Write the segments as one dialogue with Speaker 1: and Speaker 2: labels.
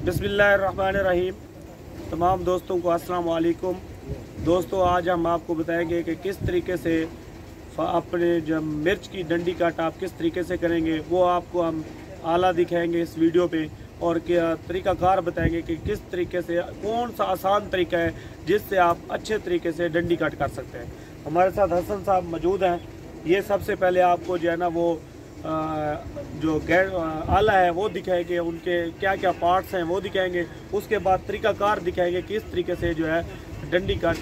Speaker 1: बिस्मिल्लाहिर्रहमानिर्रहीम। तमाम दोस्तों को अस्सलाम वालेकुम। दोस्तों, आज हम आपको बताएंगे कि किस तरीके से अपने जब मिर्च की डंडी काट आप किस तरीके से करेंगे, वो आपको हम आला दिखाएंगे इस वीडियो पे, और क्या तरीक़ाकार बताएंगे कि किस तरीके से कौन सा आसान तरीका है जिससे आप अच्छे तरीके से डंडी काट कर सकते हैं। हमारे साथ हसन साहब मौजूद हैं। ये सबसे पहले आपको जो है ना वो जो आला है वो दिखाएंगे, उनके क्या क्या पार्ट्स हैं वो दिखाएंगे। उसके बाद तरीक़ाकार दिखाएंगे किस तरीके से जो है डंडी काट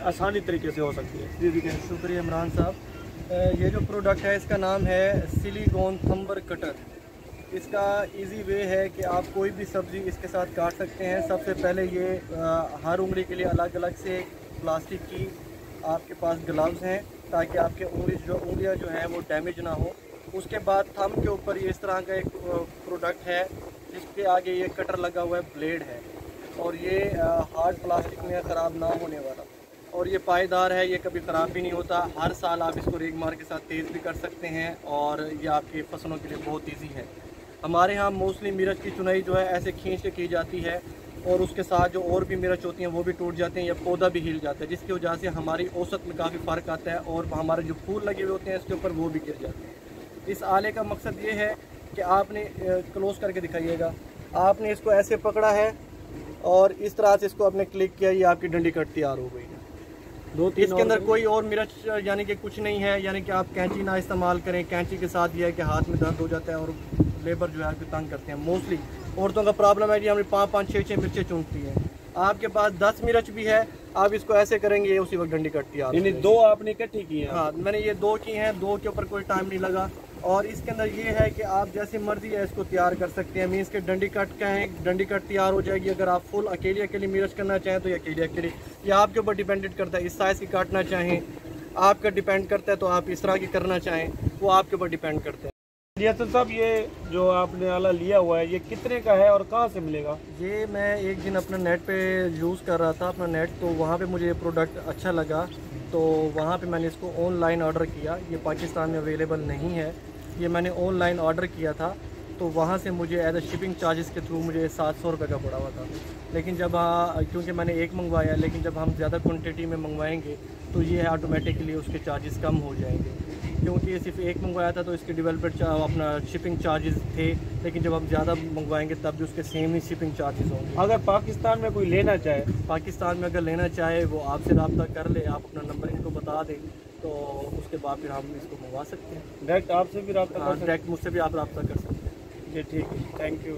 Speaker 1: आसानी तरीके से हो सकती है।
Speaker 2: जी ठीक है, शुक्रिया इमरान साहब। ये जो प्रोडक्ट है इसका नाम है सिलिकॉन थंबर कटर। इसका इजी वे है कि आप कोई भी सब्ज़ी इसके साथ काट सकते हैं। सबसे पहले ये हर उंगली के लिए अलग अलग से प्लास्टिक की आपके पास ग्लव्स हैं ताकि आपके उंगलियां जो हैं वो डैमेज ना हो। उसके बाद थंब के ऊपर ये इस तरह का एक प्रोडक्ट है जिसके आगे ये कटर लगा हुआ है, ब्लेड है, और ये हार्ड प्लास्टिक में ख़राब ना होने वाला, और ये पायदार है, ये कभी ख़राब भी नहीं होता। हर साल आप इसको रेग मार के साथ तेज़ भी कर सकते हैं और ये आपकी फसलों के लिए बहुत ईजी है। हमारे यहाँ मोस्टली मिर्च की चुनाई जो है ऐसे खींच के की जाती है और उसके साथ जो और भी मिर्च होती हैं वो भी टूट जाते हैं या पौधा भी हिल जाता है, जिसकी वजह से हमारी औसत में काफ़ी फ़र्क आता है और हमारे जो फूल लगे हुए होते हैं इसके ऊपर वो भी गिर जाते हैं। इस आले का मकसद ये है कि आपने क्लोज करके दिखाइएगा, आपने इसको ऐसे पकड़ा है और इस तरह से इसको आपने क्लिक किया, ये आपकी डंडी कट तैयार हो गई है। इसके अंदर कोई और मिर्च यानी कि कुछ नहीं है, यानी कि आप कैंची ना इस्तेमाल करें। कैंची के साथ ये है कि हाथ में दर्द हो जाता है और लेबर जो है आपको तंग करते हैं। मोस्टली औरतों का प्रॉब्लम है कि हमें 5-5, 6-6 मिर्चें चुनती हैं। आपके पास 10 मिर्च भी है, आप इसको ऐसे करेंगे उसी वक्त डंडी कटती है।
Speaker 1: यानी दो आपने इकट्ठी की है?
Speaker 2: हाँ, मैंने ये 2 की हैं, 2 के ऊपर कोई टाइम नहीं लगा। और इसके अंदर ये है कि आप जैसे मर्जी है इसको तैयार कर सकते हैं। मीन्स के डंडी कट कहें, डंडी कट तैयार हो जाएगी। अगर आप फुल अकेली मिर्च करना चाहें तो ये अकेली ये आपके ऊपर डिपेंडेंट करता है। इस साइज़ की काटना चाहें आपका डिपेंड करता है, तो आप इस तरह की करना चाहें वो आपके ऊपर डिपेंड करता है।
Speaker 1: तो सब ये जो आपने आला लिया हुआ है ये कितने का है और कहाँ से मिलेगा?
Speaker 2: ये मैं एक दिन अपना नेट पे यूज़ कर रहा था अपना नेट, तो वहाँ पे मुझे ये प्रोडक्ट अच्छा लगा, तो वहाँ पे मैंने इसको ऑनलाइन ऑर्डर किया। ये पाकिस्तान में अवेलेबल नहीं है, ये मैंने ऑनलाइन ऑर्डर किया था, तो वहाँ से मुझे एज ए शिपिंग चार्जेस के थ्रू मुझे 700 रुपये का पड़ा हुआ था। लेकिन जब क्योंकि मैंने एक मंगवाया, लेकिन जब हम ज़्यादा क्वांटिटी में मंगवाएंगे तो ये ऑटोमेटिकली उसके चार्जेस कम हो जाएंगे। क्योंकि सिर्फ एक मंगवाया था तो इसके डेवलपर अपना शिपिंग चार्जेस थे, लेकिन जब हम ज़्यादा मंगवाएंगे तब भी उसके सेम ही शिपिंग चार्जेस होंगे।
Speaker 1: अगर पाकिस्तान में कोई लेना चाहे,
Speaker 2: पाकिस्तान में अगर लेना चाहे वो आपसे रब्ता कर ले, आप अपना नंबर इनको बता दें, तो उसके बाद फिर हम इसको मंगवा सकते हैं।
Speaker 1: डायरेक्ट आपसे भी रब्ता कर सकते हैं?
Speaker 2: डायरेक्ट मुझसे भी आप रब्ता कर सकते हैं।
Speaker 1: जी ठीक है, थैंक यू।